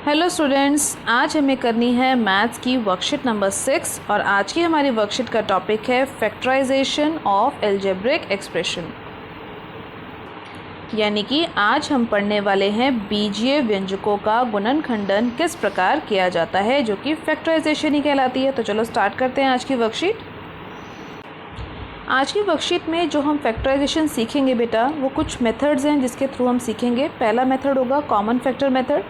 Hello students, आज हमें करनी है मैथ्स की वर्कशीट नंबर 6 और आज की हमारी वर्कशीट का टॉपिक है फैक्टराइजेशन ऑफ अलजेब्रिक एक्सप्रेशन। यानी कि आज हम पढ़ने वाले हैं बीजीय व्यंजकों का गुणनखंडन किस प्रकार किया जाता है, जो कि फैक्टराइजेशन ही कहलाती है। तो चलो स्टार्ट करते हैं आज की वर्कशीट। आज की वर्कशीट में जो हम फैक्टराइजेशन सीखेंगे बेटा, वो कुछ मेथड्स हैं जिसके थ्रू हम सीखेंगे। पहला मेथड होगा कॉमन फैक्टर मेथड,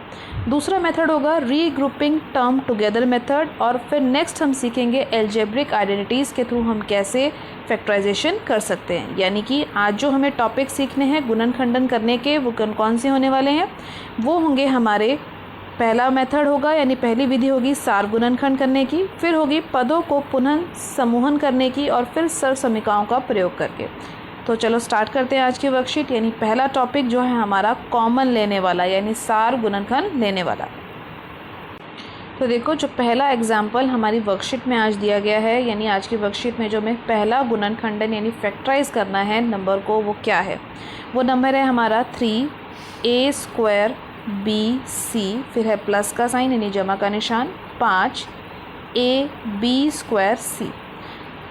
दूसरा मेथड होगा रीग्रुपिंग टर्म टुगेदर मेथड, और फिर नेक्स्ट हम सीखेंगे अलजेब्रिक आइडेंटिटीज़ के थ्रू हम कैसे फैक्टराइजेशन कर सकते हैं। यानी कि आज जो हमें टॉपिक सीखने हैं गुणनखंडन करने के, वो कौन से होने वाले हैं, वो होंगे हमारे पहला मेथड होगा यानी पहली विधि होगी सार गुणनखंड करने की, फिर होगी पदों को पुनः समूहन करने की, और फिर सर्व समीकरणों का प्रयोग करके। तो चलो स्टार्ट करते हैं आज की वर्कशीट। यानी पहला टॉपिक जो है हमारा कॉमन लेने वाला यानी सार गुणनखंड लेने वाला। तो देखो, जो पहला एग्जाम्पल हमारी वर्कशीट में आज दिया गया है, यानी आज की वर्कशीट में जो हमें पहला गुणनखंडन यानी फैक्टराइज करना है नंबर को, वो क्या है, वो नंबर है हमारा 3a² BC, फिर है प्लस का साइन यानी जमा का निशान, 5ab² C।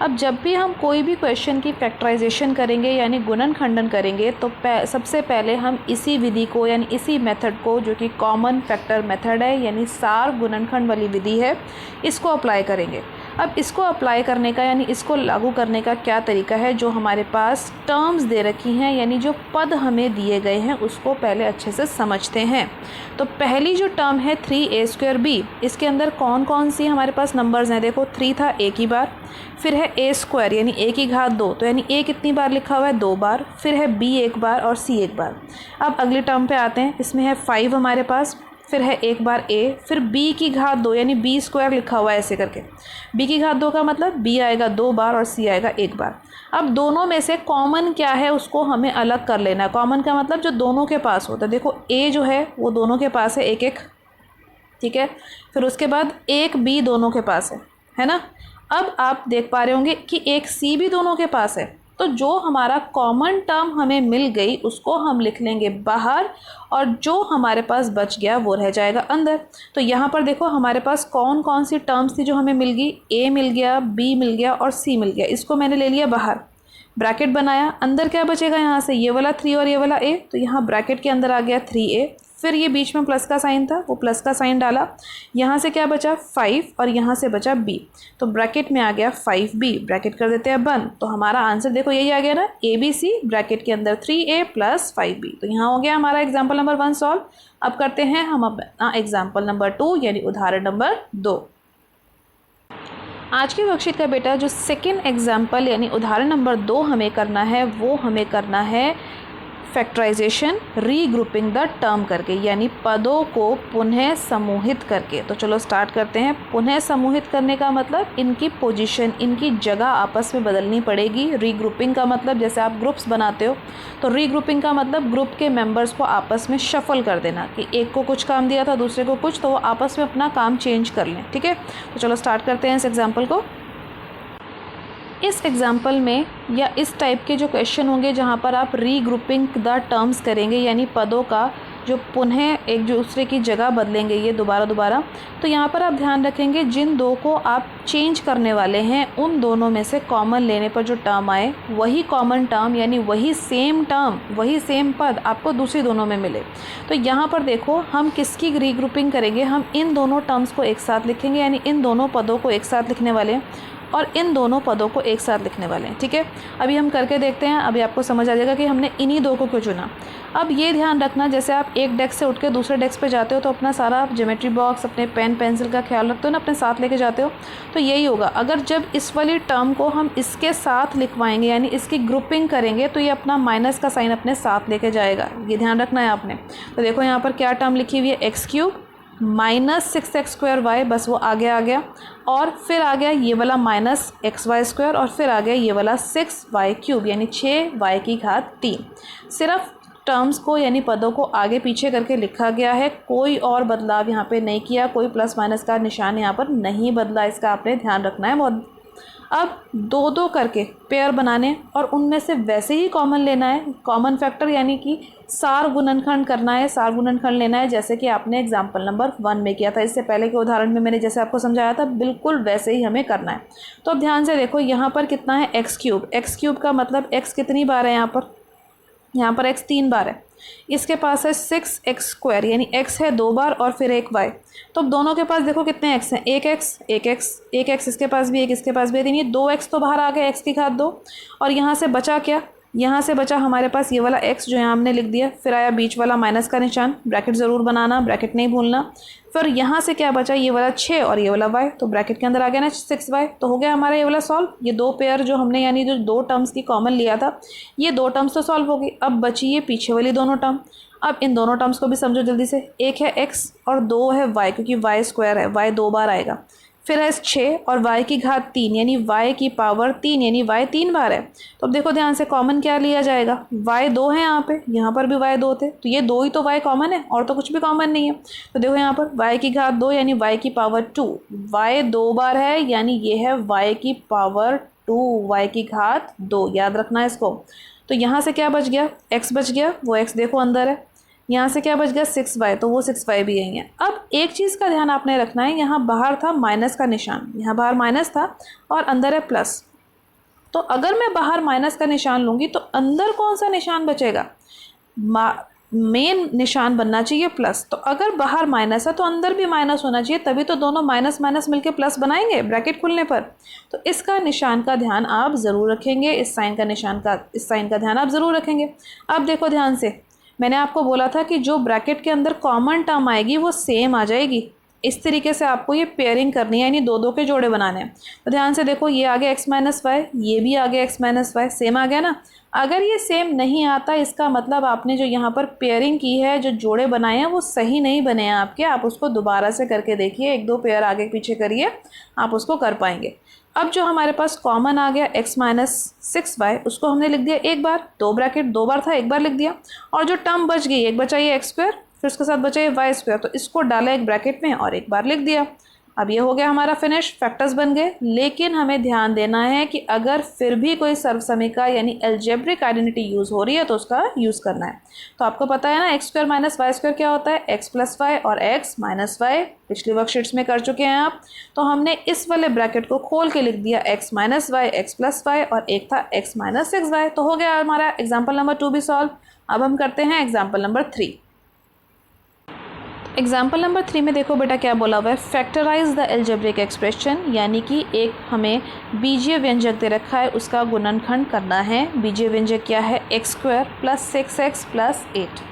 अब जब भी हम कोई भी क्वेश्चन की फैक्टराइजेशन करेंगे यानी गुणनखंडन करेंगे, तो सबसे पहले हम इसी विधि को यानी इसी मेथड को, जो कि कॉमन फैक्टर मेथड है यानी सार गुणनखंड वाली विधि है, इसको अप्लाई करेंगे। अब इसको अप्लाई करने का यानी इसको लागू करने का क्या तरीका है, जो हमारे पास टर्म्स दे रखी हैं यानी जो पद हमें दिए गए हैं, उसको पहले अच्छे से समझते हैं। तो पहली जो टर्म है 3a²b, इसके अंदर कौन कौन सी हमारे पास नंबर्स हैं। देखो, 3 था एक ही बार, फिर है a² यानी a की घात 2, तो यानी a कितनी बार लिखा हुआ है, 2 बार, फिर है b एक बार और c एक बार। अब अगली टर्म पे आते हैं, इसमें है 5 हमारे पास, फिर है एक बार a, फिर b की घात 2 यानी b² लिखा हुआ है ऐसे करके। b की घात 2 का मतलब b आएगा 2 बार और c आएगा एक बार। अब दोनों में से कॉमन क्या है उसको हमें अलग कर लेना है। कॉमन का मतलब जो दोनों के पास होता है। देखो, a जो है वो दोनों के पास है एक एक, ठीक है। फिर उसके बाद एक b दोनों के पास है ना। अब आप देख पा रहे होंगे कि एक c भी दोनों के पास है। तो जो हमारा कॉमन टर्म हमें मिल गई उसको हम लिख लेंगे बाहर, और जो हमारे पास बच गया वो रह जाएगा अंदर। तो यहाँ पर देखो, हमारे पास कौन कौन सी टर्म्स थी जो हमें मिल गई, a मिल गया, b मिल गया और c मिल गया। इसको मैंने ले लिया बाहर, ब्रैकेट बनाया, अंदर क्या बचेगा, यहाँ से ये वाला 3 और ये वाला a, तो यहाँ ब्रैकेट के अंदर आ गया 3a, फिर ये बीच में प्लस का साइन था, वो प्लस का साइन डाला, यहाँ से क्या बचा 5 और यहाँ से बचा b, तो ब्रैकेट में आ गया 5b, ब्रैकेट कर देते हैं बंद। तो हमारा आंसर देखो यही आ गया ना, ABC ब्रैकेट के अंदर 3a + 5b। तो यहाँ हो गया हमारा एग्जाम्पल नंबर 1 सॉल्व। अब करते हैं हम अपना एग्जाम्पल नंबर 2 यानी उदाहरण नंबर 2। आज की वर्कशीट का बेटा जो सेकेंड एग्जाम्पल यानी उदाहरण नंबर 2 हमें करना है, वो हमें करना है फैक्टराइजेशन रीग्रुपिंग द टर्म करके, यानी पदों को पुनः समूहित करके। तो चलो स्टार्ट करते हैं। पुनः समूहित करने का मतलब इनकी पोजीशन, इनकी जगह आपस में बदलनी पड़ेगी। रीग्रुपिंग का मतलब जैसे आप ग्रुप्स बनाते हो, तो रीग्रुपिंग का मतलब ग्रुप के मेंबर्स को आपस में शफल कर देना, कि एक को कुछ काम दिया था दूसरे को कुछ, तो वो आपस में अपना काम चेंज कर लें, ठीक है। तो चलो स्टार्ट करते हैं इस एग्जाम्पल को। इस एग्जाम्पल में या इस टाइप के जो क्वेश्चन होंगे जहाँ पर आप रीग्रुपिंग द टर्म्स करेंगे यानी पदों का जो पुनः एक दूसरे की जगह बदलेंगे ये दोबारा, तो यहाँ पर आप ध्यान रखेंगे जिन दो को आप चेंज करने वाले हैं उन दोनों में से कॉमन लेने पर जो टर्म आए वही कॉमन टर्म यानी वही सेम टर्म, वही सेम पद आपको दूसरी दोनों में मिले। तो यहाँ पर देखो, हम किसकी रीग्रुपिंग करेंगे, हम इन दोनों टर्म्स को एक साथ लिखेंगे यानी इन दोनों पदों को एक साथ लिखने वाले हैं और इन दोनों पदों को एक साथ लिखने वाले हैं, ठीक है। अभी हम करके देखते हैं, अभी आपको समझ आ जाएगा कि हमने इन्हीं दो को क्यों चुना। अब ये ध्यान रखना, जैसे आप एक डेस्क से उठ के दूसरे डेस्क पे जाते हो तो अपना सारा ज्योमेट्री बॉक्स, अपने पेन पेंसिल का ख्याल रखते हो ना, अपने साथ लेके जाते हो। तो यही होगा, अगर जब इस वाली टर्म को हम इसके साथ लिखवाएंगे यानी इसकी ग्रुपिंग करेंगे, तो ये अपना माइनस का साइन अपने साथ लेके जाएगा, ये ध्यान रखना है आपने। तो देखो यहाँ पर क्या टर्म लिखी हुई है, x³ -6x²y, बस वो आगे आ गया, और फिर आ गया ये वाला -xy², और फिर आ गया ये वाला 6y³ यानी 6y की घात 3। सिर्फ टर्म्स को यानी पदों को आगे पीछे करके लिखा गया है, कोई और बदलाव यहाँ पे नहीं किया, कोई प्लस माइनस का निशान यहाँ पर नहीं बदला, इसका आपने ध्यान रखना है, बहुत अब दो दो करके पेयर बनाने और उनमें से वैसे ही कॉमन लेना है, कॉमन फैक्टर यानी कि सार गुणनखंड करना है, सार गुणनखंड लेना है, जैसे कि आपने एग्जाम्पल नंबर 1 में किया था। इससे पहले के उदाहरण में मैंने जैसे आपको समझाया था बिल्कुल वैसे ही हमें करना है। तो अब ध्यान से देखो, यहाँ पर कितना है एक्स क्यूब। एक्स क्यूब का मतलब एक्स कितनी बार है यहाँ पर एक्स 3 बार है। इसके पास है 6x² यानी x है 2 बार और फिर एक y। तो अब दोनों के पास देखो कितने x हैं, एक x इसके पास भी, एक इसके पास भी है, ये 2x तो बाहर आ गए, x की घात 2। और यहाँ से बचा क्या, यहाँ से बचा हमारे पास ये वाला x जो यहाँ हमने लिख दिया, फिर आया बीच वाला माइनस का निशान, ब्रैकेट ज़रूर बनाना, ब्रैकेट नहीं भूलना। फिर यहाँ से क्या बचा, ये वाला 6 और ये वाला y, तो ब्रैकेट के अंदर आ गया ना 6y। तो हो गया हमारा ये वाला सॉल्व। ये दो पेयर जो हमने यानी जो दो टर्म्स की कॉमन लिया था, ये दो टर्म्स तो सॉल्व हो गई। अब बची ये पीछे वाली दोनों टर्म। अब इन दोनों टर्म्स को भी समझो जल्दी से, एक है x और दो है y, क्योंकि y² है, y 2 बार आएगा। फिर है 6 और y की घात 3 यानी y की पावर 3 यानी y 3 बार है। तो अब देखो ध्यान से कॉमन क्या लिया जाएगा, y 2 है यहाँ पर भी y 2 थे, तो ये 2 ही तो y कॉमन है और तो कुछ भी कॉमन नहीं है। तो देखो यहाँ पर y की घात 2 यानी y की पावर 2, y 2 बार है यानी ये है y की पावर 2, y की घात 2, याद रखना है इसको। तो यहाँ से क्या बच गया, x बच गया, वो x देखो अंदर है। यहाँ से क्या बच गया 6y, तो वो 6y भी यही है। अब एक चीज़ का ध्यान आपने रखना है, यहाँ बाहर था माइनस का निशान, यहाँ बाहर माइनस था और अंदर है प्लस। तो अगर मैं बाहर माइनस का निशान लूँगी तो अंदर कौन सा निशान बचेगा, मेन निशान बनना चाहिए प्लस। तो अगर बाहर माइनस है तो अंदर भी माइनस होना चाहिए, तभी तो दोनों माइनस माइनस मिलके प्लस बनाएंगे ब्रैकेट खुलने पर। तो इसका निशान का ध्यान आप ज़रूर रखेंगे, इस साइन का ध्यान आप ज़रूर रखेंगे। अब देखो ध्यान से, मैंने आपको बोला था कि जो ब्रैकेट के अंदर कॉमन टर्म आएगी वो सेम आ जाएगी। इस तरीके से आपको ये पेयरिंग करनी है, यानी दो दो के जोड़े बनाने हैं। तो ध्यान से देखो, ये आ गया x माइनस वाई, ये भी आ गया x माइनस वाई, सेम आ गया ना। अगर ये सेम नहीं आता, इसका मतलब आपने जो यहाँ पर पेयरिंग की है, जो जोड़े बनाए हैं वो सही नहीं बने हैं आपके। आप उसको दोबारा से करके देखिए, एक दो पेयर आगे पीछे करिए, आप उसको कर पाएंगे। अब जो हमारे पास कॉमन आ गया x माइनस 6y, उसको हमने लिख दिया एक बार, दो ब्रैकेट 2 बार था, एक बार लिख दिया। और जो टर्म बच गई, एक बचा ये x², फिर उसके साथ बचा ये y², तो इसको डाला एक ब्रैकेट में और एक बार लिख दिया। अब ये हो गया हमारा फिनिश, फैक्टर्स बन गए। लेकिन हमें ध्यान देना है कि अगर फिर भी कोई सर्वसमीका यानी एल्जेब्रिक आइडेंटिटी यूज़ हो रही है तो उसका यूज़ करना है। तो आपको पता है ना, x² माइनस y² क्या होता है, x प्लस वाई और x माइनस वाई, पिछली वर्कशीट्स में कर चुके हैं आप। तो हमने इस वाले ब्रैकेट को खोल के लिख दिया x minus y, x plus y और एक था x माइनस 6y। तो हो गया हमारा एग्जाम्पल नंबर 2 भी सॉल्व। अब हम करते हैं एग्जाम्पल नंबर 3। एग्जाम्पल नंबर 3 में देखो बेटा क्या बोला हुआ है, फैक्टराइज द एल्जेब्रिक एक्सप्रेशन, यानी कि एक हमें बीजीय व्यंजक दे रखा है, उसका गुणनखंड करना है। बीजीय व्यंजक क्या है, x² प्लस 6x प्लस 8।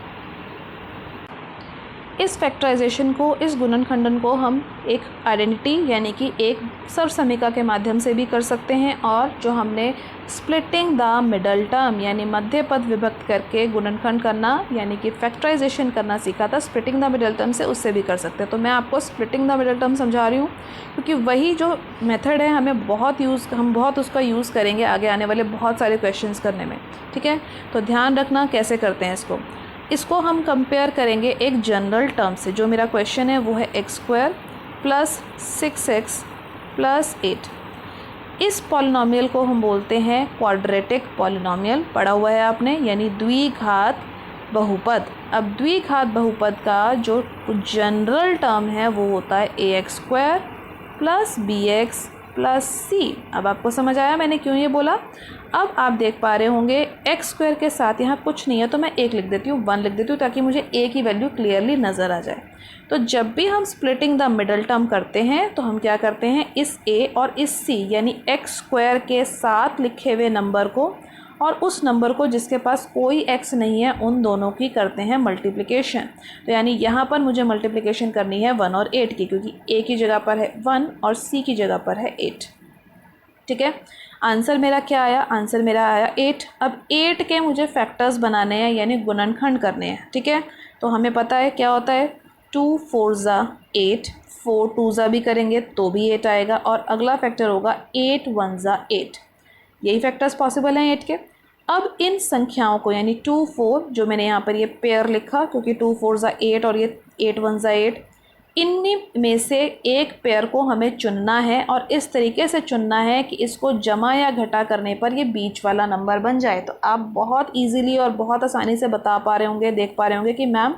इस फैक्टराइजेशन को, इस गुणनखंडन को हम एक आइडेंटिटी यानी कि एक सर्वसमीका के माध्यम से भी कर सकते हैं, और जो हमने स्प्लिटिंग द मिडल टर्म यानी मध्य पद विभक्त करके गुणनखंड करना यानी कि फैक्टराइजेशन करना सीखा था स्प्लिटिंग द मिडल टर्म से, उससे भी कर सकते हैं। तो मैं आपको स्प्लिटिंग द मिडल टर्म समझा रही हूँ, क्योंकि वही जो मेथड है हम बहुत उसका यूज़ करेंगे आगे आने वाले बहुत सारे क्वेश्चंस करने में। ठीक है, तो ध्यान रखना कैसे करते हैं इसको हम कंपेयर करेंगे एक जनरल टर्म से। जो मेरा क्वेश्चन है वो है x² प्लस 6x प्लस 8। इस पॉलिनॉमियल को हम बोलते हैं क्वाड्रेटिक पॉलिनॉमियल, पढ़ा हुआ है आपने, यानी द्विघात बहुपद। अब द्विघात बहुपद का जो जनरल टर्म है वो होता है ax² plus bx plus c। अब आपको समझ आया मैंने क्यों ये बोला। अब आप देख पा रहे होंगे x² के साथ यहाँ कुछ नहीं है, तो मैं 1 लिख देती हूँ, 1 लिख देती हूँ, ताकि मुझे a की वैल्यू क्लियरली नज़र आ जाए। तो जब भी हम स्प्लिटिंग द मिडल टर्म करते हैं तो हम क्या करते हैं, इस a और इस c यानी x² के साथ लिखे हुए नंबर को और उस नंबर को जिसके पास कोई x नहीं है, उन दोनों की करते हैं मल्टीप्लिकेशन। तो यानी यहाँ पर मुझे मल्टीप्लिकेशन करनी है 1 और 8 की, क्योंकि a की जगह पर है 1 और c की जगह पर है 8। ठीक है, आंसर मेरा क्या आया, आंसर मेरा आया 8। अब 8 के मुझे फैक्टर्स बनाने हैं यानी गुणनखंड करने हैं। ठीक है, तो हमें पता है क्या होता है, 2 4 ज़ा 8, 4 2 ज़ा भी करेंगे तो भी 8 आएगा, और अगला फैक्टर होगा 8 1 ज़ा 8। यही फैक्टर्स पॉसिबल हैं 8 के। अब इन संख्याओं को यानी 2 4, जो मैंने यहाँ पर ये पेयर लिखा क्योंकि 2 4 ज़ा 8 और ये 8 1 ज़ा 8, इन्हीं में से एक पेयर को हमें चुनना है और इस तरीके से चुनना है कि इसको जमा या घटा करने पर ये बीच वाला नंबर बन जाए। तो आप बहुत इजीली और बहुत आसानी से बता पा रहे होंगे, देख पा रहे होंगे कि मैम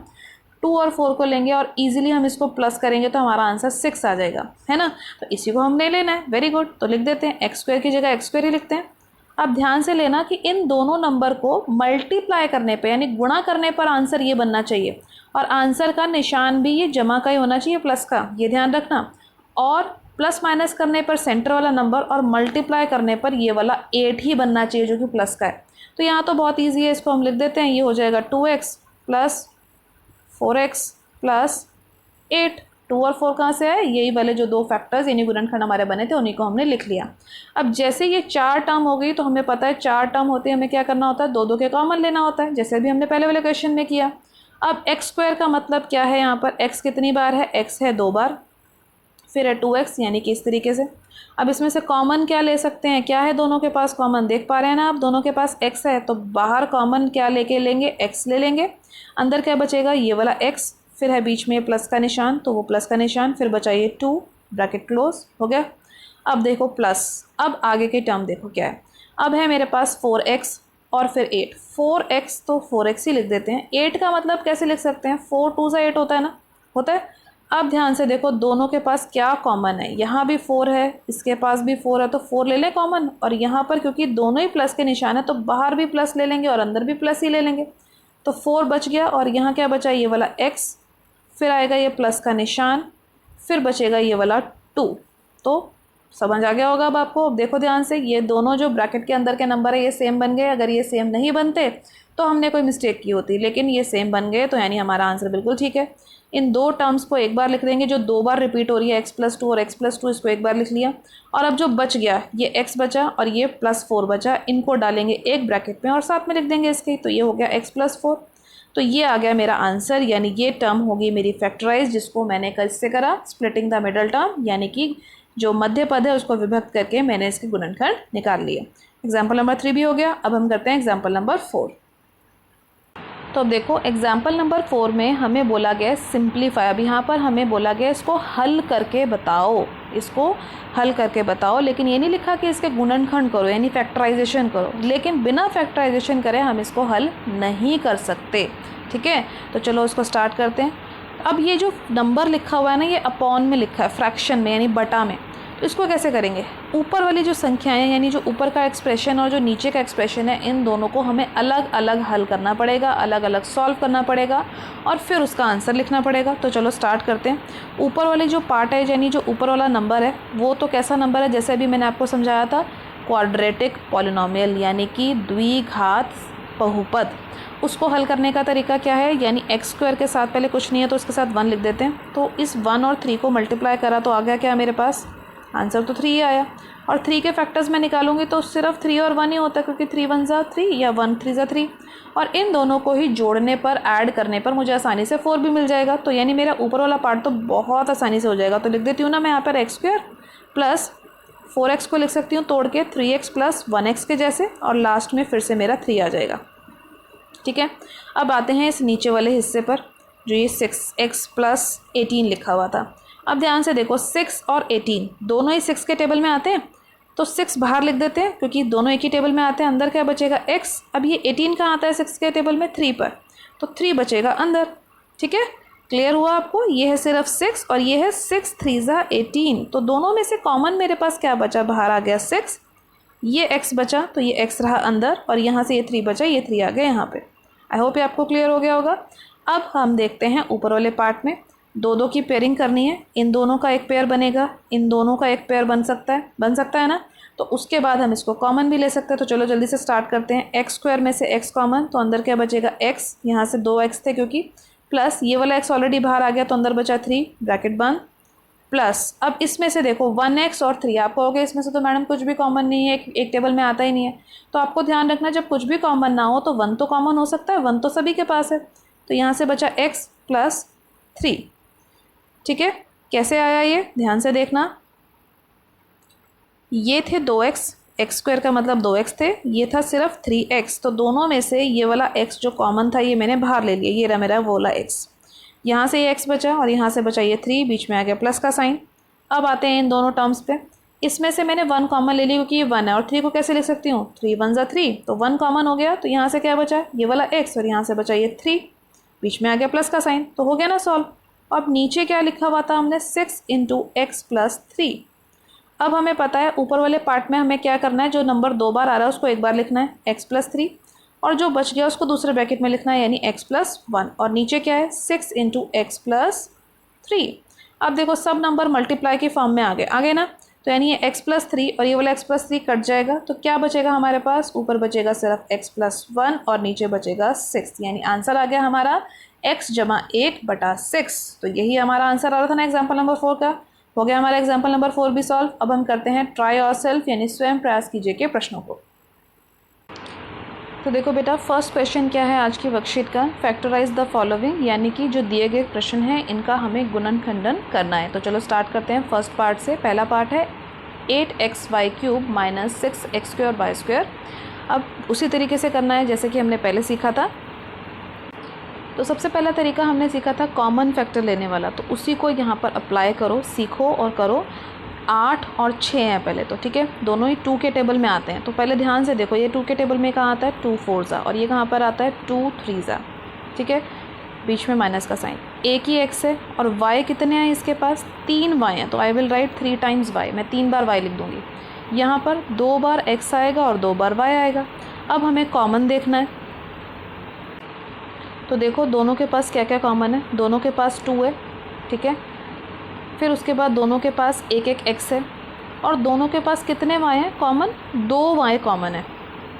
2 और 4 को लेंगे और इजीली हम इसको प्लस करेंगे तो हमारा आंसर 6 आ जाएगा, है ना। तो इसी को हमने लेना है। वेरी गुड, तो लिख देते हैं एक्स स्क्वायर की जगह एक्स स्क्वायर ही लिखते हैं। अब ध्यान से लेना कि इन दोनों नंबर को मल्टीप्लाई करने पे यानी गुणा करने पर आंसर ये बनना चाहिए और आंसर का निशान भी ये जमा का ही होना चाहिए, प्लस का, ये ध्यान रखना। और प्लस माइनस करने पर सेंटर वाला नंबर और मल्टीप्लाई करने पर ये वाला 8 ही बनना चाहिए जो कि प्लस का है। तो यहाँ तो बहुत ईजी है, इसको हम लिख देते हैं। ये हो जाएगा 2x प्लस 4x प्लस 8। 2 और 4 कहाँ से है? यही वाले जो दो फैक्टर्स यानी गुणनखंड हमारे बने थे उन्हीं को हमने लिख लिया। अब जैसे ये 4 टर्म हो गई तो हमें पता है 4 टर्म होते हैं, हमें क्या करना होता है? 2 के कॉमन लेना होता है, जैसे भी हमने पहले वाले क्वेश्चन में किया। अब एक्स स्क्वायर का मतलब क्या है? यहाँ पर एक्स कितनी बार है? एक्स है 2 बार, फिर है 2x यानी कि इस तरीके से। अब इसमें से कॉमन क्या ले सकते हैं? क्या है दोनों के पास कॉमन? देख पा रहे हैं ना आप, दोनों के पास x है, तो बाहर कॉमन क्या लेके लेंगे? x ले लेंगे। अंदर क्या बचेगा? ये वाला x, फिर है बीच में प्लस का निशान तो वो प्लस का निशान, फिर बचा ये 2, ब्रैकेट क्लोज हो गया। अब देखो प्लस, अब आगे की टर्म देखो क्या है। अब है मेरे पास 4x और फिर 8। 4x तो 4x ही लिख देते हैं। 8 का मतलब कैसे लिख सकते हैं? 4 2 से 8 होता है ना, होता है। अब ध्यान से देखो दोनों के पास क्या कॉमन है। यहाँ भी 4 है, इसके पास भी 4 है, तो 4 ले लें कॉमन। और यहाँ पर क्योंकि दोनों ही प्लस के निशान है तो बाहर भी प्लस ले लेंगे और अंदर भी प्लस ही ले लेंगे। तो 4 बच गया और यहाँ क्या बचा? ये वाला x, फिर आएगा ये प्लस का निशान, फिर बचेगा ये वाला 2। तो समझ आ गया होगा अब आपको। अब देखो ध्यान से, ये दोनों जो ब्रैकेट के अंदर के नंबर है ये सेम बन गए। अगर ये सेम नहीं बनते तो हमने कोई मिस्टेक की होती, लेकिन ये सेम बन गए तो यानी हमारा आंसर बिल्कुल ठीक है। इन दो टर्म्स को एक बार लिख देंगे जो 2 बार रिपीट हो रही है, x+2 और x+2, इसको एक बार लिख लिया। और अब जो बच गया ये x बचा और ये +4 बचा, इनको डालेंगे एक ब्रैकेट में और साथ में लिख देंगे इसके, तो ये हो गया x+4। तो ये आ गया मेरा आंसर, यानी ये टर्म होगी मेरी फैक्टराइज, जिसको मैंने किससे करा? स्प्लिटिंग द मिडल टर्म, यानी कि जो मध्य पद है उसको विभक्त करके मैंने इसके गुणनखंड निकाल लिए। एग्जाम्पल नंबर 3 भी हो गया। अब हम करते हैं एग्जाम्पल नंबर 4। तो अब देखो एग्जाम्पल नंबर 4 में हमें बोला गया सिंप्लीफाई। अब यहाँ पर हमें बोला गया इसको हल करके बताओ, इसको हल करके बताओ, लेकिन ये नहीं लिखा कि इसके गुणनखंड करो यानी फैक्टराइजेशन करो, लेकिन बिना फैक्टराइजेशन करे हम इसको हल नहीं कर सकते। ठीक है, तो चलो इसको स्टार्ट करते हैं। अब ये जो नंबर लिखा हुआ है ना, ये अपॉन में लिखा है, फ्रैक्शन में यानी बटा में, तो इसको कैसे करेंगे? ऊपर वाली जो संख्याएं हैं यानी जो ऊपर का एक्सप्रेशन और जो नीचे का एक्सप्रेशन है, इन दोनों को हमें अलग अलग हल करना पड़ेगा, अलग अलग सॉल्व करना पड़ेगा और फिर उसका आंसर लिखना पड़ेगा। तो चलो स्टार्ट करते हैं। ऊपर वाली जो पार्ट है यानी जो ऊपर वाला नंबर है वो तो कैसा नंबर है? जैसे अभी मैंने आपको समझाया था, क्वाड्रेटिक पॉलिनोमियल यानी कि द्विघात बहुपद। उसको हल करने का तरीका क्या है? यानी एक्स स्क्वायर के साथ पहले कुछ नहीं है तो उसके साथ 1 लिख देते हैं। तो इस 1 और 3 को मल्टीप्लाई करा तो आ गया क्या मेरे पास? आंसर तो 3 ही आया। और 3 के फैक्टर्स में निकालूंगी तो सिर्फ 3 और 1 ही होता है, क्योंकि 3 1 ज़ा 3 या 1 3 ज़ा 3। और इन दोनों को ही जोड़ने पर, ऐड करने पर मुझे आसानी से 4 भी मिल जाएगा। तो यानी मेरा ऊपर वाला पार्ट तो बहुत आसानी से हो जाएगा। तो लिख देती हूँ ना मैं यहाँ पर एक्स स्क्वायर प्लस 4x को लिख सकती हूँ तोड़ के 3x प्लस 1x के जैसे, और लास्ट में फिर से मेरा 3 आ जाएगा। ठीक है, अब आते हैं इस नीचे वाले हिस्से पर जो ये 6x प्लस 18 लिखा हुआ था। अब ध्यान से देखो 6 और 18 दोनों ही 6 के टेबल में आते हैं, तो 6 बाहर लिख देते हैं क्योंकि दोनों एक ही टेबल में आते हैं। अंदर क्या बचेगा? x। अब ये 18 कहाँ आता है 6 के टेबल में? 3 पर, तो 3 बचेगा अंदर। ठीक है, क्लियर हुआ आपको? ये है सिर्फ 6 और ये है 6 3 ज़ा 18। तो दोनों में से कॉमन मेरे पास क्या बचा? बाहर आ गया 6, ये x बचा तो ये x रहा अंदर, और यहाँ से ये 3 बचा, ये 3 आ गया यहाँ पे। आई होप ये आपको क्लियर हो गया होगा। अब हम देखते हैं ऊपर वाले पार्ट में 2 की पेयरिंग करनी है। इन दोनों का एक पेयर बनेगा, इन दोनों का एक पेयर बन सकता है ना। तो उसके बाद हम इसको कॉमन भी ले सकते हैं। तो चलो जल्दी से स्टार्ट करते हैं। एक्स स्क्वायर में से x कॉमन, तो अंदर क्या बचेगा? x, यहाँ से 2x थे क्योंकि, प्लस ये वाला x ऑलरेडी बाहर आ गया तो अंदर बचा 3, ब्रैकेट बंद, प्लस अब इसमें से देखो 1x और 3। आप कहोगे इसमें से तो मैडम कुछ भी कॉमन नहीं है, एक टेबल में आता ही नहीं है। तो आपको ध्यान रखना जब कुछ भी कॉमन ना हो तो 1 तो कॉमन हो सकता है, 1 तो सभी के पास है। तो यहाँ से बचा x प्लस 3। ठीक है, कैसे आया ये? ध्यान से देखना, ये थे 2x, एक्स स्क्वायर का मतलब 2x थे, ये था सिर्फ 3x। तो दोनों में से ये वाला x जो कॉमन था ये मैंने बाहर ले लिया, ये रहा मेरा वो वाला x। यहाँ से ये x बचा और यहाँ से बचा ये 3, बीच में आ गया प्लस का साइन। अब आते हैं इन दोनों टर्म्स पे। इसमें से मैंने 1 कॉमन ले लिया क्योंकि ये 1 है और 3 को कैसे लिख सकती हूँ, 3 1 = 3, तो 1 कॉमन हो गया। तो यहाँ से क्या बचा, ये वाला x और यहाँ से बचा ये 3, बीच में आ गया प्लस का साइन, तो हो गया ना सॉल्व। अब नीचे क्या लिखा हुआ था हमने, 6 × x + 3। अब हमें पता है ऊपर वाले पार्ट में हमें क्या करना है, जो नंबर 2 बार आ रहा है उसको एक बार लिखना है, x + 3, और जो बच गया उसको दूसरे ब्रैकेट में लिखना है, यानी x + 1। और नीचे क्या है, 6 × x + 3। अब देखो सब नंबर मल्टीप्लाई के फॉर्म में आ गए ना, तो यानी ये x + 3 और ये वाला x + 3 कट जाएगा, तो क्या बचेगा हमारे पास, ऊपर बचेगा सिर्फ x + 1 और नीचे बचेगा 6, यानी आंसर आ गया हमारा x = 1/6। तो यही हमारा आंसर आ रहा था ना एग्जाम्पल नंबर 4 का। हो गया हमारा एग्जाम्पल नंबर 4 भी सॉल्व। अब हम करते हैं ट्राई योरसेल्फ, यानी स्वयं प्रयास कीजिए के प्रश्नों को। तो देखो बेटा, फर्स्ट क्वेश्चन क्या है आज की वर्कशीट का, फैक्टराइज द फॉलोइंग, यानी कि जो दिए गए प्रश्न हैं इनका हमें गुणन खंडन करना है। तो चलो स्टार्ट करते हैं फर्स्ट पार्ट से। पहला पार्ट है 8xy³ - 6x² y²। अब उसी तरीके से करना है जैसे कि हमने पहले सीखा था। तो सबसे पहला तरीका हमने सीखा था कॉमन फैक्टर लेने वाला, तो उसी को यहाँ पर अप्लाई करो, सीखो और करो। 8 और 6 हैं पहले तो, ठीक है, दोनों ही 2 के टेबल में आते हैं। तो पहले ध्यान से देखो, ये 2 के टेबल में कहाँ आता है, 2 4 और ये कहाँ पर आता है 2 3, ठीक है, बीच में माइनस का साइन। एक ही x है और y कितने हैं इसके पास, 3 y हैं, तो I will write 3 times y, मैं 3 बार y लिख दूँगी। यहाँ पर 2 बार x आएगा और 2 बार y आएगा। अब हमें कॉमन देखना है, तो देखो दोनों के पास क्या क्या कॉमन है, दोनों के पास 2 है, ठीक है, फिर उसके बाद दोनों के पास एक x है और दोनों के पास कितने y हैं कॉमन, 2 y कॉमन है,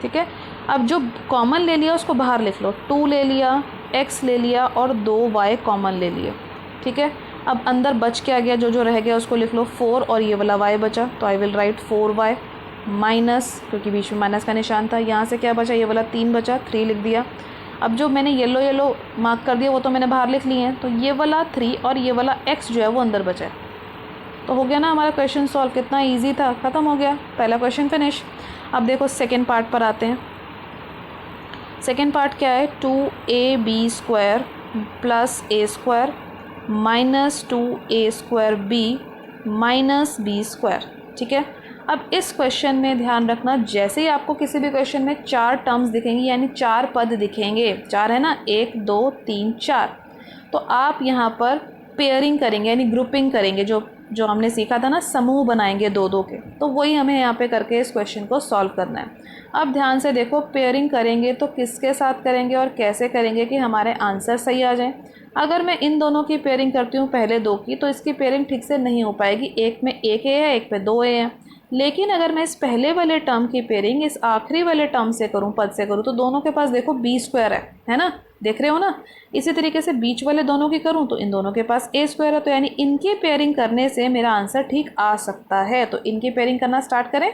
ठीक है। अब जो कॉमन ले लिया उसको बाहर लिख लो, 2 ले लिया, x ले लिया और 2 y कॉमन ले लिए, ठीक है। अब अंदर बच के आ गया, जो जो रह गया उसको लिख लो 4 और ये वाला y बचा, तो I will write 4y minus, क्योंकि बीच में माइनस का निशान था, यहाँ से क्या बचा, ये वाला 3 बचा, 3 लिख दिया। अब जो मैंने येलो मार्क कर दिया वो तो मैंने बाहर लिख लिए हैं, तो ये वाला 3 और ये वाला x जो है वो अंदर बचा है। तो हो गया ना हमारा क्वेश्चन सॉल्व, कितना इजी था, ख़त्म हो गया, पहला क्वेश्चन फिनिश। अब देखो सेकंड पार्ट पर आते हैं। सेकंड पार्ट क्या है, 2ab² + a² - 2a² b - b², ठीक है। अब इस क्वेश्चन में ध्यान रखना, जैसे ही आपको किसी भी क्वेश्चन में 4 टर्म्स दिखेंगी, यानी 4 पद दिखेंगे, 4 है ना, 1 2 3 4, तो आप यहाँ पर पेयरिंग करेंगे, यानी ग्रुपिंग करेंगे, जो हमने सीखा था ना, समूह बनाएंगे 2 के, तो वही हमें यहाँ पे करके इस क्वेश्चन को सॉल्व करना है। अब ध्यान से देखो, पेयरिंग करेंगे तो किसके साथ करेंगे और कैसे करेंगे कि हमारे आंसर सही आ जाएं। अगर मैं इन दोनों की पेयरिंग करती हूँ पहले 2 की, तो इसकी पेयरिंग ठीक से नहीं हो पाएगी, एक में 1 a है, एक में 2 a है। लेकिन अगर मैं इस पहले वाले टर्म की पेयरिंग इस आखिरी वाले टर्म से करूं, पद से करूं, तो दोनों के पास देखो b² है ना, देख रहे हो ना। इसी तरीके से बीच वाले दोनों की करूं तो इन दोनों के पास a² है, तो यानी इनकी पेयरिंग करने से मेरा आंसर ठीक आ सकता है। तो इनकी पेयरिंग करना स्टार्ट करें।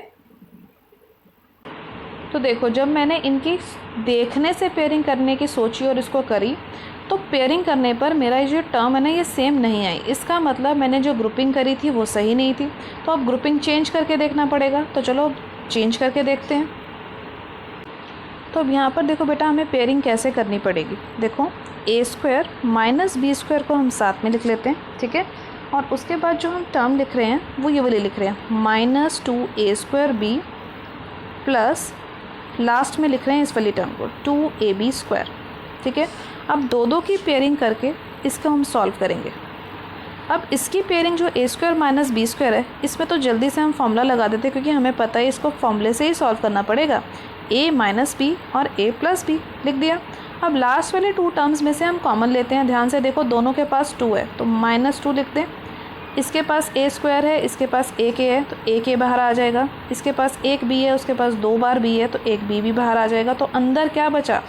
तो देखो, जब मैंने इनकी देखने से पेयरिंग करने की सोची और इसको करी, तो पेयरिंग करने पर मेरा ये जो टर्म है ना, ये सेम नहीं आई। इसका मतलब मैंने जो ग्रुपिंग करी थी वो सही नहीं थी, तो अब ग्रुपिंग चेंज करके देखना पड़ेगा। तो चलो चेंज करके देखते हैं। तो अब यहाँ पर देखो बेटा, हमें पेयरिंग कैसे करनी पड़ेगी। देखो, a² - b² को हम साथ में लिख लेते हैं, ठीक है, और उसके बाद जो हम टर्म लिख रहे हैं वो ये वाले लिख रहे हैं, -2a² प्लस लास्ट में लिख रहे हैं इस वाली टर्म को 2ab², ठीक है। अब 2 की पेयरिंग करके इसको हम सॉल्व करेंगे। अब इसकी पेयरिंग जो a² - b² है, इसमें तो जल्दी से हम फॉर्मूला लगा देते हैं, क्योंकि हमें पता है इसको फॉर्मूले से ही सॉल्व करना पड़ेगा। a - b और a + b लिख दिया। अब लास्ट वाले 2 टर्म्स में से हम कॉमन लेते हैं। ध्यान से देखो, दोनों के पास 2 है, तो -2 लिख दें। इसके पास a² है, इसके पास 1 a है, तो 1 a बाहर आ जाएगा। इसके पास 1 b है, उसके पास 2 बार b है, तो 1 b भी बाहर आ जाएगा। तो अंदर क्या बचा,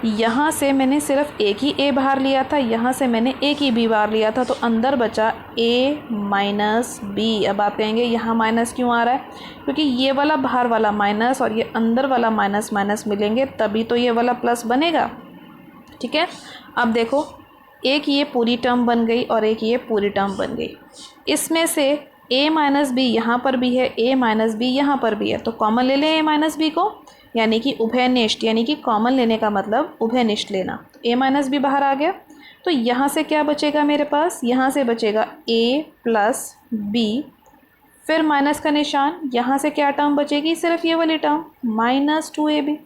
यहाँ से मैंने सिर्फ एक ही a बाहर लिया था, यहाँ से मैंने एक ही b बाहर लिया था, तो अंदर बचा a - b। अब आप कहेंगे यहाँ माइनस क्यों आ रहा है, क्योंकि ये वाला बाहर वाला माइनस और ये अंदर वाला माइनस माइनस मिलेंगे, तभी तो ये वाला प्लस बनेगा, ठीक है। अब देखो, एक ये पूरी टर्म बन गई और एक ये पूरी टर्म बन गई। इसमें से a - b यहाँ पर भी है, a - b यहाँ पर भी है, तो कॉमन ले लें a - b को, यानी कि उभयनिष्ठ, यानी कि कॉमन लेने का मतलब उभयनिष्ठ लेना। a - b बाहर आ गया, तो यहाँ से क्या बचेगा मेरे पास, यहाँ से बचेगा a प्लस बी, फिर माइनस का निशान, यहाँ से क्या टर्म बचेगी, सिर्फ ये वाली टर्म -2ab।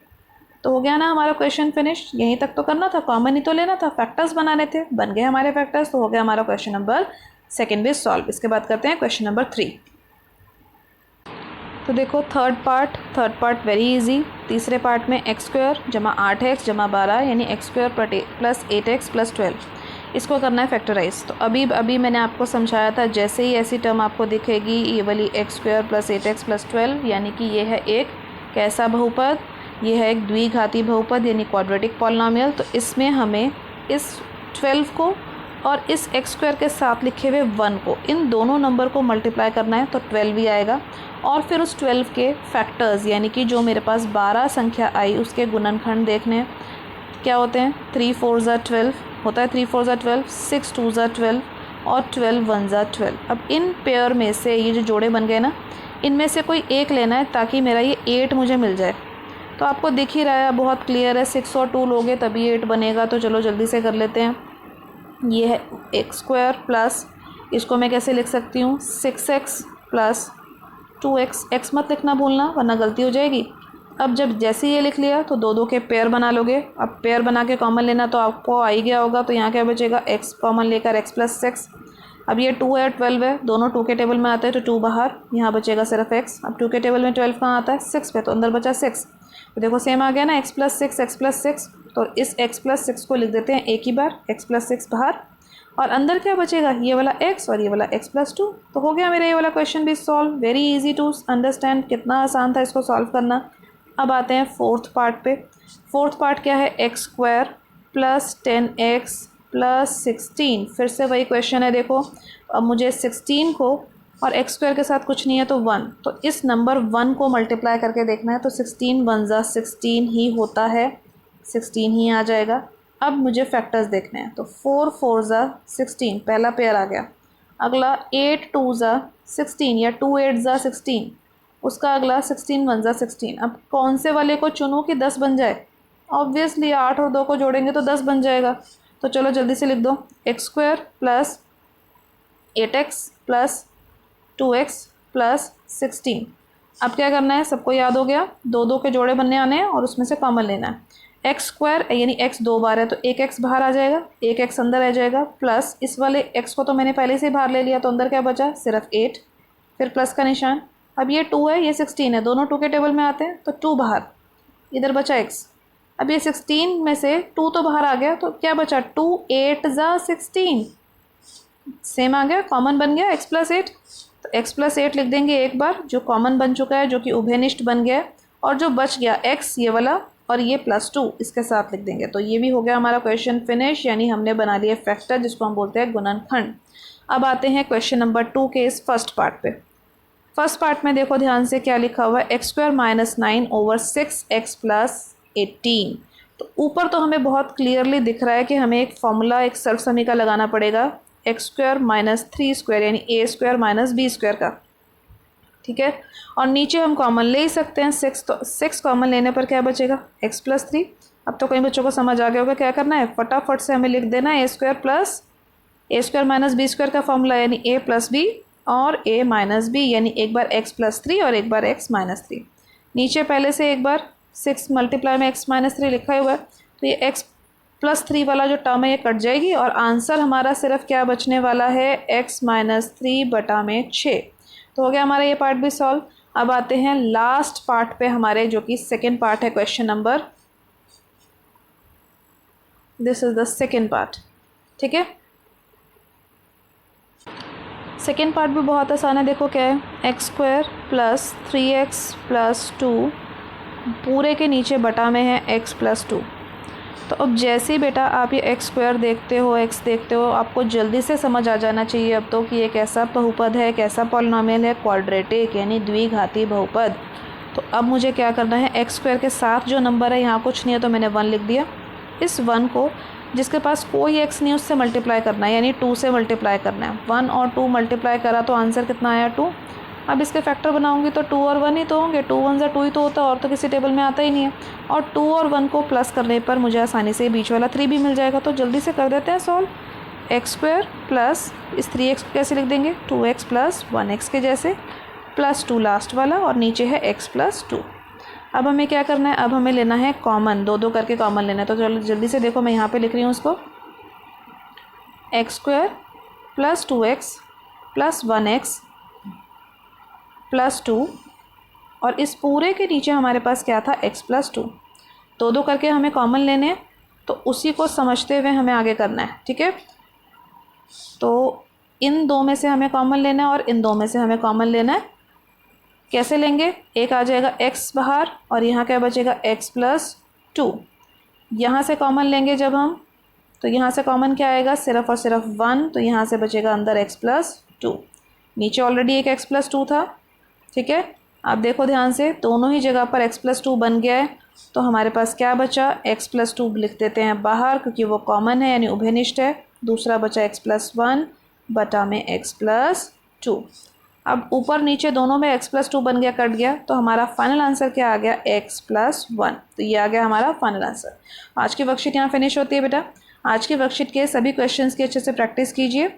तो हो गया ना हमारा क्वेश्चन फिनिश। यहीं तक तो करना था, कॉमन ही तो लेना था, फैक्टर्स बनाने थे, बन गए हमारे फैक्टर्स। तो हो गया हमारा क्वेश्चन नंबर 2 भी सॉल्व। इसके बाद करते हैं क्वेश्चन नंबर 3। तो देखो थर्ड पार्ट वेरी इजी। तीसरे पार्ट में x² जमा 8x जमा 12 यानी x² प्लस 8x प्लस 12, इसको करना है फैक्टराइज। तो अभी मैंने आपको समझाया था, जैसे ही ऐसी टर्म आपको दिखेगी ये वाली x² प्लस 8x प्लस 12, यानी कि ये है एक कैसा बहुपद, ये है एक द्विघाती बहुपद यानी क्वाड्रेटिक पॉलिनोमियल। तो इसमें हमें इस 12 को और इस x² के साथ लिखे हुए 1 को, इन दोनों नंबर को मल्टीप्लाई करना है तो 12 भी आएगा। और फिर उस 12 के फैक्टर्स यानी कि जो मेरे पास 12 संख्या आई उसके गुणनखंड देखने हैं। क्या होते हैं, 3 4 ज़ा 12 होता है, 3 4 ज़ा 12, 6 2 ज़ा 12 और 12 1 ज़ा 12। अब इन पेयर में से ये जो जोड़े बन गए ना, इनमें से कोई एक लेना है ताकि मेरा ये 8 मुझे मिल जाए। तो आपको दिख ही रहा है, बहुत क्लियर है, 6 और 2 लोगे तभी 8 बनेगा। तो चलो जल्दी से कर लेते हैं। ये है x² प्लस, इसको मैं कैसे लिख सकती हूँ, 6x प्लस 2x, x मत लिखना भूलना वरना गलती हो जाएगी। अब जब जैसे ये लिख लिया तो 2 के पेयर बना लोगे। अब पेयर बना के कॉमन लेना तो आपको आ ही गया होगा। तो यहाँ क्या बचेगा, x कॉमन लेकर x प्लस 6। अब ये 2 है 12 है, दोनों 2 के टेबल में आते हैं तो 2 बाहर, यहाँ बचेगा सिर्फ x। अब 2 के टेबल में 12 कहाँ आता है, 6 पे, तो अंदर बचा 6। तो देखो सेम आ गया ना, x प्लस 6। तो इस x प्लस 6 को लिख देते हैं एक ही बार, x प्लस 6 बाहर, और अंदर क्या बचेगा, ये वाला x और ये वाला x प्लस 2। तो हो गया मेरा ये वाला क्वेश्चन भी solve. Very easy to understand, कितना आसान था इसको सॉल्व करना। अब आते हैं फोर्थ पार्ट पे। फोर्थ पार्ट क्या है, x² प्लस 10x प्लस 16। फिर से वही क्वेश्चन है, देखो अब मुझे 16 को और x² के साथ कुछ नहीं है तो 1, तो इस नंबर 1 को मल्टीप्लाई करके देखना है। तो 16 1 ज़ा 16 ही होता है, 16 ही आ जाएगा। अब मुझे फैक्टर्स देखने हैं, तो 4 4 ज़ा 16 पहला पेयर आ गया। अगला 8 2 ज़ा 16 या 2 8 ज़ा 16, उसका अगला 16 1 ज़ा 16। अब कौन से वाले को चुनूँ कि 10 बन जाए, ऑब्वियसली 8 और 2 को जोड़ेंगे तो 10 बन जाएगा। तो चलो जल्दी से लिख दो, x² plus 8x plus 2x plus 16। अब क्या करना है, सबको याद हो गया, 2 के जोड़े बनने आने हैं और उसमें से कॉमन लेना है। x² यानी x 2 बार है तो एक x बाहर आ जाएगा, एक x अंदर आ जाएगा, प्लस इस वाले x को तो मैंने पहले से ही बाहर ले लिया तो अंदर क्या बचा, सिर्फ 8, फिर प्लस का निशान। अब ये 2 है, ये 16 है, दोनों 2 के टेबल में आते हैं तो 2 बाहर, इधर बचा x। अब ये 16 में से 2 तो बाहर आ गया तो क्या बचा, 2 8 ज़ा 16, सेम आ गया, कॉमन बन गया x प्लस 8। तो x प्लस 8 लिख देंगे एक बार, जो कॉमन बन चुका है, जो कि उभयनिष्ठ बन गया, और जो बच गया x ये वाला और ये प्लस 2 इसके साथ लिख देंगे। तो ये भी हो गया हमारा क्वेश्चन फिनिश, यानी हमने बना लिया फैक्टर जिसको हम बोलते हैं गुणनखंड। अब आते हैं क्वेश्चन नंबर 2 के इस फर्स्ट पार्ट पे। फर्स्ट पार्ट में देखो ध्यान से क्या लिखा हुआ है, x² minus 9 over 6x plus 18। तो ऊपर तो हमें बहुत क्लियरली दिख रहा है कि हमें एक फॉर्मूला, एक सर्व समीकरण लगाना पड़ेगा, x² माइनस 3² यानी a² माइनस b² का, ठीक है। और नीचे हम कॉमन ले ही सकते हैं 6, तो 6 कॉमन लेने पर क्या बचेगा, x प्लस 3। अब तो कई बच्चों को समझ आ गया होगा क्या करना है, फटाफट से हमें लिख देना है a² plus a² minus b² का फॉर्मूला, यानी a प्लस b और a माइनस b, यानी एक बार x प्लस 3 और एक बार x माइनस 3। नीचे पहले से एक बार 6 मल्टीप्लाई में x माइनस 3 लिखा हुआ है, तो ये x प्लस 3 वाला जो टर्म है ये कट जाएगी और आंसर हमारा सिर्फ क्या बचने वाला है, x माइनस 3 बटा में 6। तो हो गया हमारा ये पार्ट भी सॉल्व। अब आते हैं लास्ट पार्ट पे हमारे, जो कि सेकेंड पार्ट है question number, this is the second part, ठीक है। सेकेंड पार्ट भी बहुत आसान है, देखो क्या है, x² प्लस 3x प्लस 2 पूरे के नीचे बटा में है x प्लस 2। तो अब जैसे ही बेटा आप ये x² देखते हो, x देखते हो, आपको जल्दी से समझ आ जाना चाहिए अब तो कि ये कैसा बहुपद है, कैसा पॉलिनोमियल है, क्वाड्रेटिक यानी द्विघाती बहुपद। तो अब मुझे क्या करना है, x² के साथ जो नंबर है, यहाँ कुछ नहीं है तो मैंने 1 लिख दिया। इस 1 को जिसके पास कोई x नहीं उससे मल्टीप्लाई करना है, यानी 2 से मल्टीप्लाई करना है। 1 और 2 मल्टीप्लाई करा तो आंसर कितना आया, 2। अब इसके फैक्टर बनाऊंगी तो 2 और 1 ही तो होंगे, 2 1 2 ही तो होता है, और तो किसी टेबल में आता ही नहीं है। और 2 और 1 को प्लस करने पर मुझे आसानी से बीच वाला 3 भी मिल जाएगा। तो जल्दी से कर देते हैं सॉल्व। एक्स स्क्वायर प्लस इस 3x को कैसे लिख देंगे, 2x प्लस 1x के जैसे, प्लस 2 लास्ट वाला, और नीचे है x प्लस 2। अब हमें क्या करना है, अब हमें लेना है कॉमन, दो दो करके कॉमन लेना है। तो चलो जल्दी से देखो, मैं यहाँ पे लिख रही हूँ उसको, x square plus 2x plus 1x plus 2, और इस पूरे के नीचे हमारे पास क्या था, x प्लस 2। दो दो करके हमें कॉमन लेने हैं, तो उसी को समझते हुए हमें आगे करना है, ठीक है। तो इन दो में से हमें कॉमन लेना है और इन दो में से हमें कॉमन लेना है। कैसे लेंगे, एक आ जाएगा x बाहर और यहाँ क्या बचेगा, x प्लस 2। यहाँ से कॉमन लेंगे जब हम, तो यहाँ से कॉमन क्या आएगा, सिर्फ और सिर्फ 1, तो यहाँ से बचेगा अंदर x प्लस 2। नीचे ऑलरेडी एक x प्लस 2 था, ठीक है। आप देखो ध्यान से, दोनों ही जगह पर x प्लस 2 बन गया है। तो हमारे पास क्या बचा, x प्लस 2 लिख देते हैं बाहर क्योंकि वो कॉमन है, यानी उभयनिष्ठ है। दूसरा बचा x प्लस 1 बटा में x प्लस 2। अब ऊपर नीचे दोनों में x प्लस 2 बन गया, कट गया, तो हमारा फाइनल आंसर क्या आ गया, x प्लस 1। तो ये आ गया हमारा फाइनल आंसर। आज की वर्कशीट यहाँ फिनिश होती है बेटा। आज की वर्कशीट के सभी क्वेश्चंस की अच्छे से प्रैक्टिस कीजिए।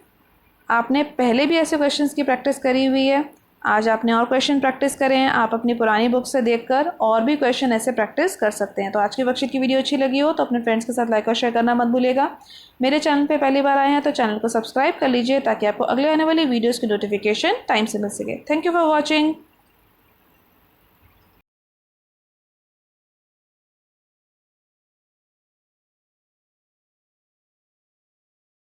आपने पहले भी ऐसे क्वेश्चंस की प्रैक्टिस करी हुई है, आज आपने और क्वेश्चन प्रैक्टिस करें हैं। आप अपनी पुरानी बुक से देखकर और भी क्वेश्चन ऐसे प्रैक्टिस कर सकते हैं। तो आज की वर्कशीट की वीडियो अच्छी लगी हो तो अपने फ्रेंड्स के साथ लाइक और शेयर करना मत भूलिएगा। मेरे चैनल पे पहली बार आए हैं तो चैनल को सब्सक्राइब कर लीजिए ताकि आपको अगले आने वाली वीडियोज़ की नोटिफिकेशन टाइम से मिल सके। Thank you for watching.